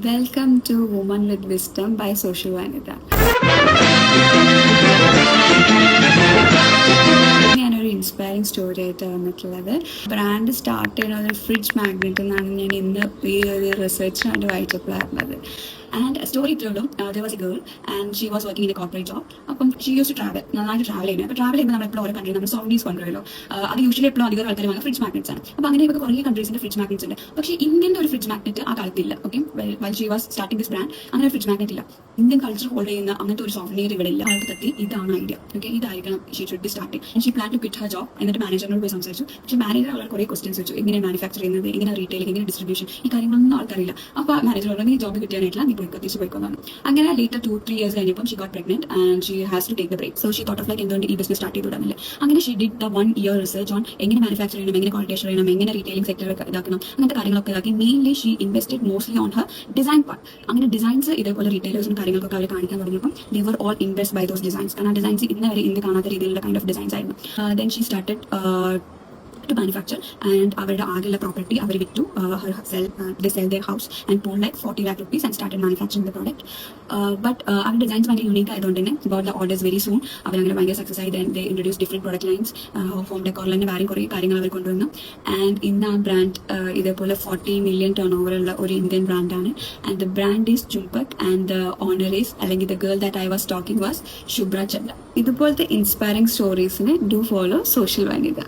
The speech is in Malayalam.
Welcome to woman with wisdom by social Vanitha. ഞാനൊരു ഇൻസ്പയറിംഗ് സ്റ്റോറി ആയിട്ട് വന്നിട്ടുള്ളത്. ബ്രാൻഡ് സ്റ്റാർട്ട് ചെയ്യുന്നത് ഫ്രിഡ്ജ് മാഗ്നറ്റ് എന്നാണ് ഞാൻ ഇന്ന് ഈ ഒരു റിസർച്ചിനായിട്ട് വായിച്ചപ്പോൾ അറിഞ്ഞത്. ആൻഡ് സ്റ്റോറി ഇത്രയുള്ളൂ. There was a girl and she was working in a corporate job. അപ്പം ഷീ യൂസ് ടു ട്രാവൽ, നന്നായിട്ട് ട്രാവൽ ചെയ്യുന്നത്. അപ്പോൾ ട്രാവൽ ചെയ്യുമ്പോൾ നമ്മളെപ്പോഴും ഓരോ കൺട്രി നമ്മൾ സോവനീസ് കൊണ്ടുവരുമല്ലോ. അത് യൂഷ്വലി എപ്പോഴും അധികം ആൾക്കാർ വാങ്ങുന്ന ഫ്രിഡ്ജ് മാഗ്നറ്റ്സ് ആണ്. അപ്പോൾ അങ്ങനെ ഇപ്പോൾ കുറേ കൺട്രീസിന്റെ ഫ്രിഡ്ജ് മാഗ്നറ്റ്സ് ഉണ്ട്. പക്ഷേ ഇന്ത്യൻ്റെ ഒരു ഫ്രിഡ്ജ് മാഗ്നറ്റ് ആ കാലത്തില്ല. Okay, well she was starting this brand, അങ്ങനെ ഫ്രിഡ്ജ് മാഗ്നറ്റ് ഇല്ല. ഇന്ത്യൻ കൾച്ചർ ഹോൾഡ് ചെയ്യുന്ന അങ്ങനത്തെ ഒരു സോഫ്റ്റ്വെയർ ഇവിടെ ഇല്ല. ആൾക്ക് കത്തി ഇതാണ് ഐഡിയ. ഓക്കെ, ഇതായിരിക്കണം she should be starting. She plan to quit her job. എന്നിട്ട് മാനേജറിനോട് പോയി സംസാരിച്ചു. പക്ഷേ മാനേജർ അവൾ കുറേ ക്വസ്റ്റ്യൻസ് വെച്ചു. എങ്ങനെ മാനുഫാക്ചർ ചെയ്യുന്നത്, എങ്ങനെ റീറ്റെയിലിംഗ്, എങ്ങനെ ഡിസ്ട്രിബ്യൂഷൻ, ഈ കാര്യങ്ങളൊന്നും ആൾക്കറിയില്ല. അപ്പോൾ മാനേജർ പറഞ്ഞു, നീ ജോബ് കിട്ടിയാനായിട്ടില്ല, നീ പോയിക്കോ, തിരിച്ച് പോയിക്കൊന്നാണ്. അങ്ങനെ ലേറ്റർ 2-3 years കഴിഞ്ഞപ്പോൾ she got pregnant and she has to take the break. So she thought of like എന്തുകൊണ്ട് ഈ ബിസിനസ് സ്റ്റാർട്ട് ചെയ്തുവിടാമല്ലേ. അങ്ങനെ she did the 1 year research on എങ്ങനെ മാനുഫാക്ചർ ചെയ്യണം, എങ്ങനെ ക്വാളിറ്റി അഷ്വർ ചെയ്യണം, എങ്ങനെ റീറ്റെയിലിംഗ് സെക്ടർ ഇതാക്കണം, അങ്ങനത്തെ കാര്യങ്ങളൊക്കെ ഇതാക്കി. Mainly she invested mostly on her design part. അങ്ങനെ ഡിസൈൻസ് ഇതേപോലെ റീറ്റെയിലേഴ്സും കാര്യങ്ങളൊക്കെ അവർ കാണിക്കാൻ തുടങ്ങിയപ്പോൾ they were all impressed by those designs. കാരണം ആ ഡിസൈൻസ് ഇന്ന് വരെ ഇന്ത്യ കാണാത്ത രീതിയിലുള്ള കൈൻഡ് ഓഫ് ഡിസൈൻസ് ആയിരുന്നു. then she started to manufacture and അവരുടെ ആകെയുള്ള പ്രോപ്പർട്ടി അവർ വിറ്റു. they sell their house and pawned like 40 lakh rupees and started manufacturing the product. But അവരുടെ ഡിസൈൻസ് ഭയങ്കര യൂണീക്ക് ആയതുകൊണ്ട് തന്നെ got the orders very soon. അവരങ്ങനെ ഭയങ്കര സക്സസ് ആയി. then they introduced different product lines. Home ഡെക്കോറിൽ തന്നെ വേറെയും കുറേ കാര്യങ്ങൾ അവർ കൊണ്ടുവന്നു. ആൻഡ് ഇന്ന് ആ ബ്രാൻഡ് ഇതേപോലെ 40 million turnover ഉള്ള ഒരു ഇന്ത്യൻ ബ്രാൻഡാണ്. And the brand is Chumbak and the owner is, അല്ലെങ്കിൽ the girl that I was talking was Shubhra Chanda. ഇതുപോലത്തെ ഇൻസ്പയറിംഗ് സ്റ്റോറീസിന് ഡു ഫോളോ സോഷ്യൽ വനിത.